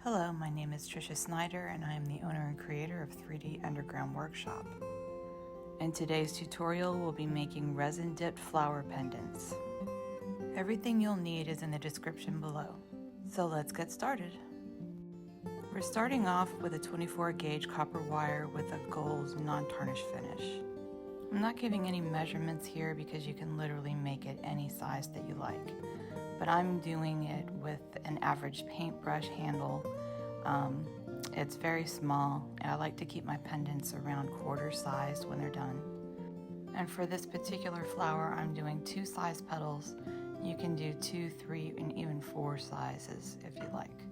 Hello, my name is Trisha Snyder and I am the owner and creator of 3D Underground Workshop. In today's tutorial, we'll be making resin dipped flower pendants. Everything you'll need is in the description below. So let's get started. We're starting off with a 24 gauge copper wire with a gold non-tarnish finish. I'm not giving any measurements here because you can literally make it any size that you like. But I'm doing it with an average paintbrush handle. It's very small, and I like to keep my pendants around quarter size when they're done. And for this particular flower, I'm doing 2 size petals. You can do 2, 3, and even 4 sizes if you like.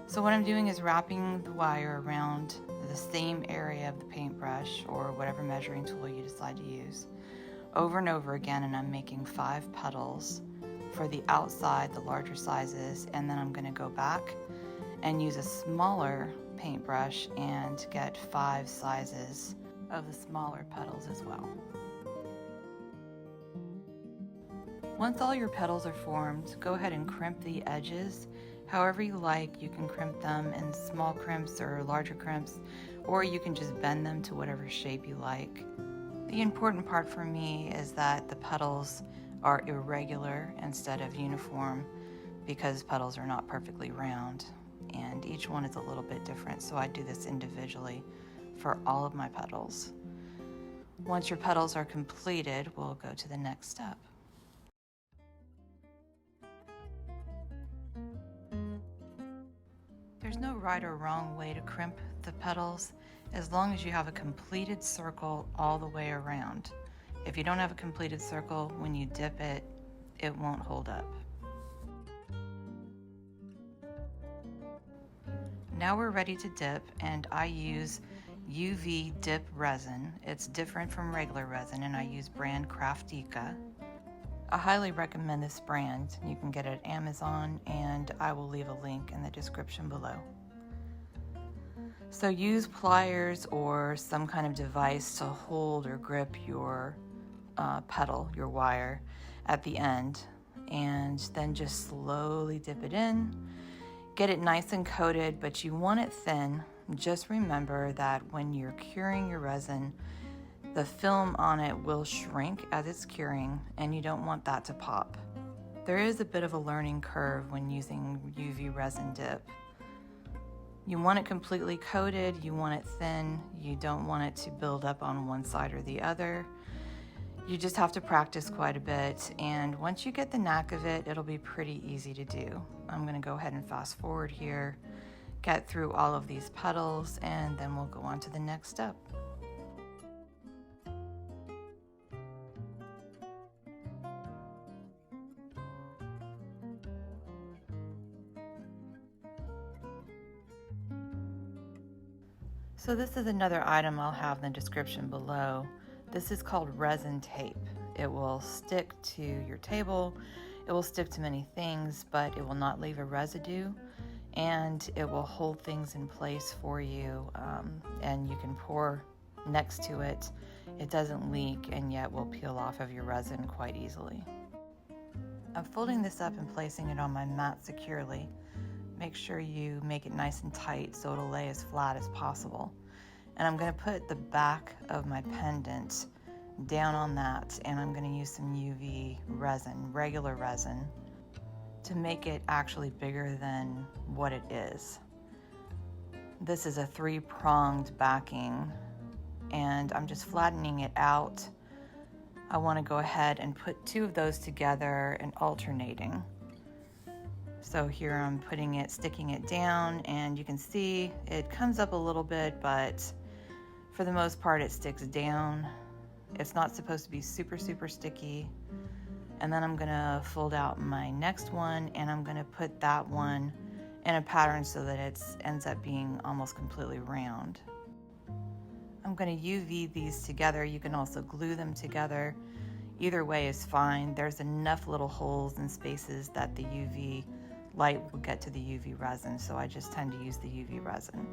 So what I'm doing is wrapping the wire around the same area of the paintbrush or whatever measuring tool you decide to use over and over again, and I'm making 5 petals for the outside, the larger sizes, and then I'm going to go back and use a smaller paintbrush and get 5 sizes of the smaller petals as well. Once all your petals are formed, go ahead and crimp the edges however you like. You can crimp them in small crimps or larger crimps, or you can just bend them to whatever shape you like. The important part for me is that the petals are irregular instead of uniform, because petals are not perfectly round and each one is a little bit different, so I do this individually for all of my petals. Once your petals are completed, we'll go to the next step. There's no right or wrong way to crimp the petals as long as you have a completed circle all the way around. If you don't have a completed circle, when you dip it, it won't hold up. Now we're ready to dip, and I use UV dip resin. It's different from regular resin, and I use brand Mica. I highly recommend this brand. You can get it at Amazon, and I will leave a link in the description below. So use pliers or some kind of device to hold or grip your petal, your wire, at the end, and then just slowly dip it in. Get it nice and coated, but you want it thin. Just remember that when you're curing your resin, the film on it will shrink as it's curing, and you don't want that to pop. There is a bit of a learning curve when using UV resin dip. You want it completely coated, you want it thin, you don't want it to build up on one side or the other. You just have to practice quite a bit, and once you get the knack of it, it'll be pretty easy to do. I'm going to go ahead and fast forward here, get through all of these petals, and then we'll go on to the next step. So this is another item I'll have in the description below. This is called resin tape. It will stick to your table, it will stick to many things, but it will not leave a residue, and it will hold things in place for you, and you can pour next to it. It doesn't leak and yet will peel off of your resin quite easily. I'm folding this up and placing it on my mat securely. Make sure you make it nice and tight so it'll lay as flat as possible. And I'm going to put the back of my pendant down on that, and I'm going to use some UV resin, regular resin, to make it actually bigger than what it is. This is a 3-pronged backing, and I'm just flattening it out. I want to go ahead and put 2 of those together and alternating. So here I'm putting it, sticking it down, and you can see it comes up a little bit, but for the most part it sticks down. It's not supposed to be super sticky. And then I'm gonna fold out my next one, and I'm gonna put that one in a pattern so that it ends up being almost completely round. I'm gonna UV these together. You can also glue them together. Either way is fine. There's enough little holes and spaces that the UV light will get to the UV resin, so I just tend to use the UV resin.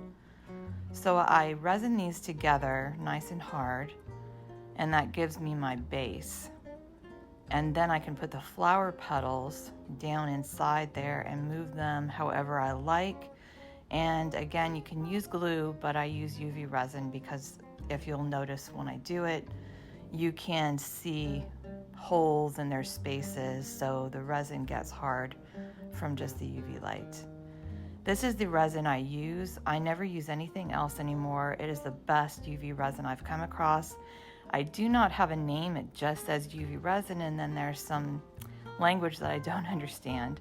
So I resin these together nice and hard, and that gives me my base. And then I can put the flower petals down inside there and move them however I like. And again, you can use glue, but I use UV resin because if you'll notice when I do it, you can see holes in their spaces, so the resin gets hard from just the UV light. This is the resin I use. I never use anything else anymore. It is the best UV resin I've come across. I do not have a name, it just says UV resin, and then there's some language that I don't understand.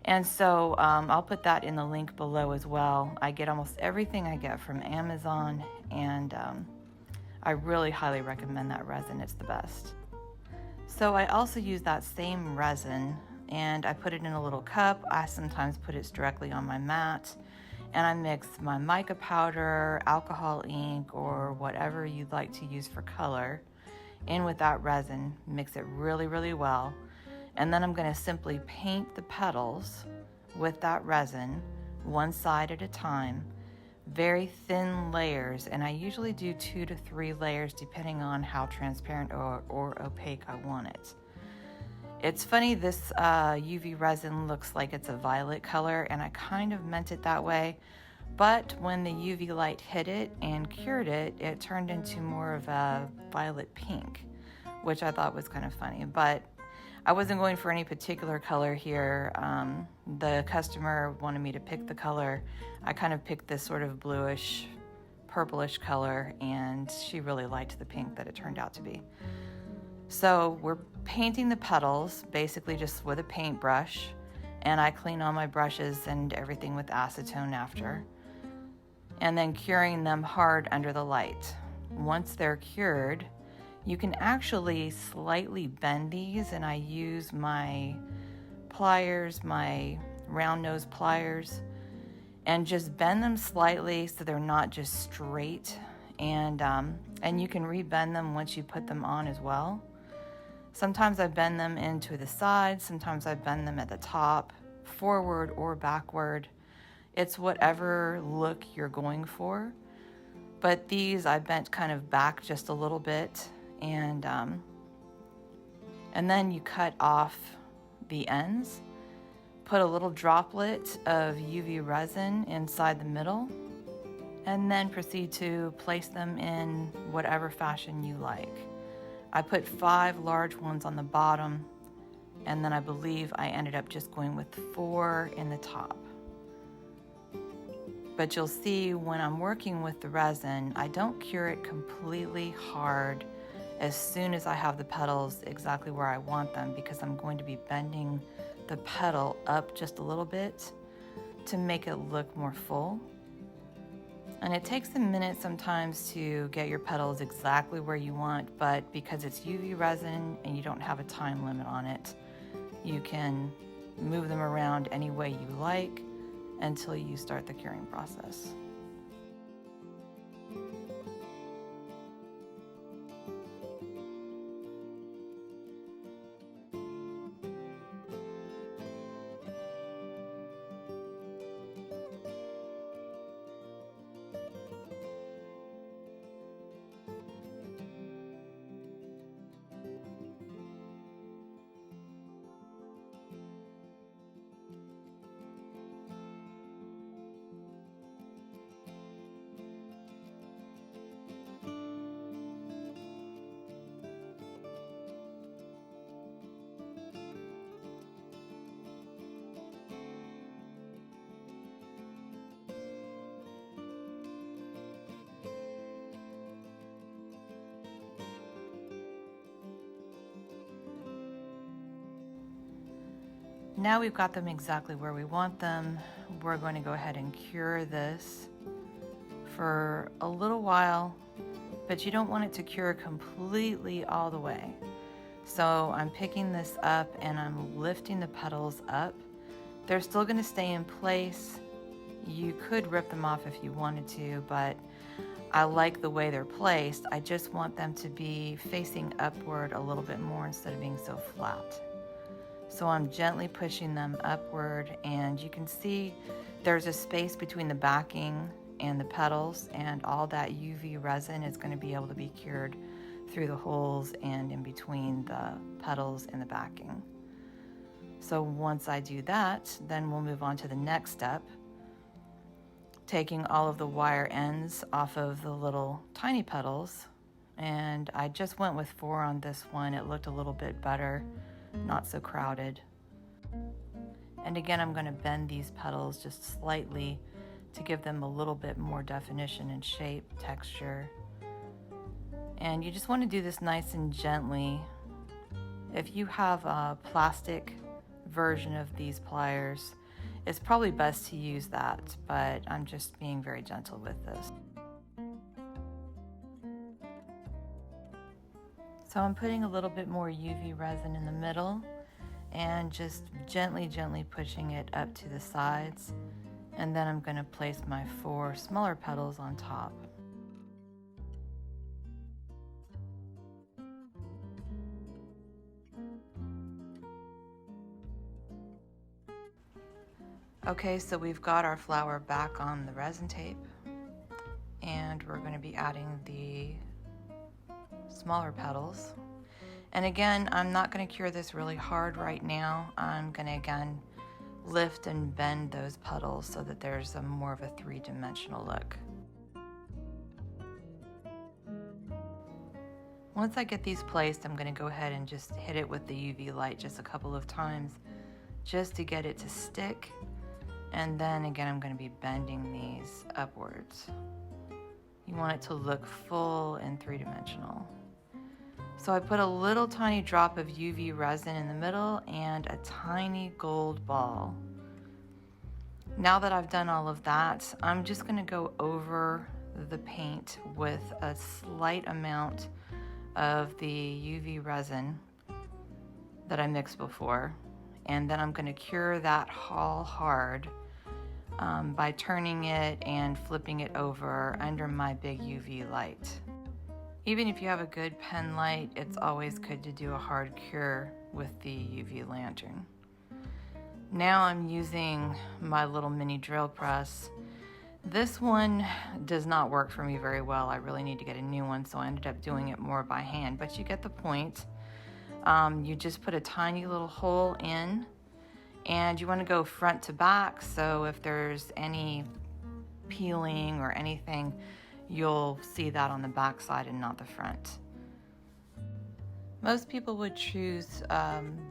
And so I'll put that in the link below as well. I get almost everything I get from Amazon, and I really highly recommend that resin. It's the best. So I also use that same resin, and I put it in a little cup. I sometimes put it directly on my mat, and I mix my mica powder, alcohol ink, or whatever you'd like to use for color in with that resin. Mix it really, really well. And then I'm going to simply paint the petals with that resin, one side at a time, very thin layers, and I usually do 2 to 3 layers depending on how transparent or opaque I want it. It's funny, this UV resin looks like it's a violet color, and I kind of meant it that way, but when the UV light hit it and cured it, it turned into more of a violet pink, which I thought was kind of funny. But I wasn't going for any particular color here. The customer wanted me to pick the color. I kind of picked this sort of bluish, purplish color, and she really liked the pink that it turned out to be. So we're painting the petals basically just with a paintbrush, and I clean all my brushes and everything with acetone after, and then curing them hard under the light. Once they're cured, you can actually slightly bend these, and I use my pliers, my round nose pliers, and just bend them slightly so they're not just straight, and you can rebend them once you put them on as well. Sometimes I bend them into the sides, sometimes I bend them at the top, forward or backward. It's whatever look you're going for. But these I bent kind of back just a little bit, and then you cut off the ends, put a little droplet of UV resin inside the middle, and then proceed to place them in whatever fashion you like. I put 5 large ones on the bottom, and then I believe I ended up just going with 4 in the top. But you'll see when I'm working with the resin, I don't cure it completely hard as soon as I have the petals exactly where I want them, because I'm going to be bending the petal up just a little bit to make it look more full. And it takes a minute sometimes to get your petals exactly where you want, but because it's UV resin and you don't have a time limit on it, you can move them around any way you like until you start the curing process. Now we've got them exactly where we want them. We're going to go ahead and cure this for a little while, but you don't want it to cure completely all the way. So I'm picking this up and I'm lifting the petals up. They're still going to stay in place. You could rip them off if you wanted to, but I like the way they're placed. I just want them to be facing upward a little bit more instead of being so flat. So I'm gently pushing them upward, and you can see there's a space between the backing and the petals, and all that UV resin is going to be able to be cured through the holes and in between the petals and the backing. So once I do that, then we'll move on to the next step. taking all of the wire ends off of the little tiny petals, and I just went with 4 on this one. It looked a little bit better, not so crowded. And again, I'm going to bend these petals just slightly to give them a little bit more definition and shape, texture. And you just want to do this nice and gently. If you have a plastic version of these pliers, it's probably best to use that, but I'm just being very gentle with this. So I'm putting a little bit more UV resin in the middle and just gently pushing it up to the sides. And then I'm going to place my 4 smaller petals on top. Okay, so we've got our flower back on the resin tape, and we're going to be adding the smaller petals. And again, I'm not going to cure this really hard right now. I'm going to again lift and bend those petals so that there's more of a 3-dimensional look. Once I get these placed, I'm going to go ahead and just hit it with the UV light just a couple of times just to get it to stick. And then again, I'm going to be bending these upwards. You want it to look full and 3-dimensional. So I put a little tiny drop of UV resin in the middle and a tiny gold ball. Now that I've done all of that, I'm just going to go over the paint with a slight amount of the UV resin that I mixed before. And then I'm going to cure that all hard by turning it and flipping it over under my big UV light. Even if you have a good pen light, it's always good to do a hard cure with the UV lantern. Now I'm using my little mini drill press. This one does not work for me very well. I really need to get a new one, so I ended up doing it more by hand, but you get the point. You just put a tiny little hole in, and you want to go front to back, so if there's any peeling or anything, you'll see that on the back side and not the front. Most people would choose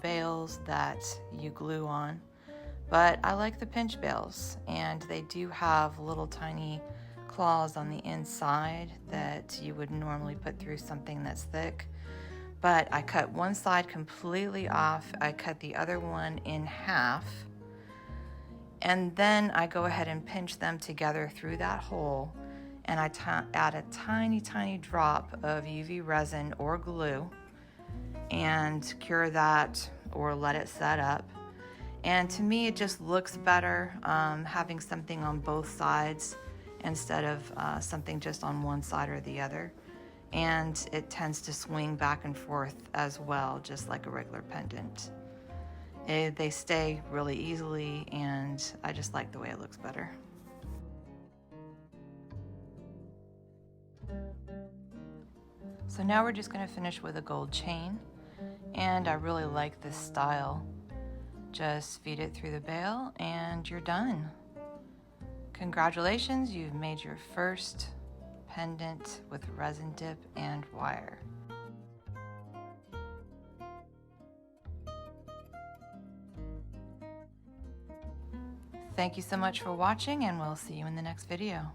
bails that you glue on, but I like the pinch bails, and they do have little tiny claws on the inside that you would normally put through something that's thick. But I cut one side completely off, I cut the other one in half, and then I go ahead and pinch them together through that hole, and I add a tiny drop of UV resin or glue and cure that or let it set up. And to me, it just looks better having something on both sides instead of something just on one side or the other. And it tends to swing back and forth as well, just like a regular pendant. They stay really easily, and I just like the way it looks better. So now we're just going to finish with a gold chain, and I really like this style. Just feed it through the bail and you're done. Congratulations, you've made your first pendant with resin dip and wire. Thank you so much for watching, and we'll see you in the next video.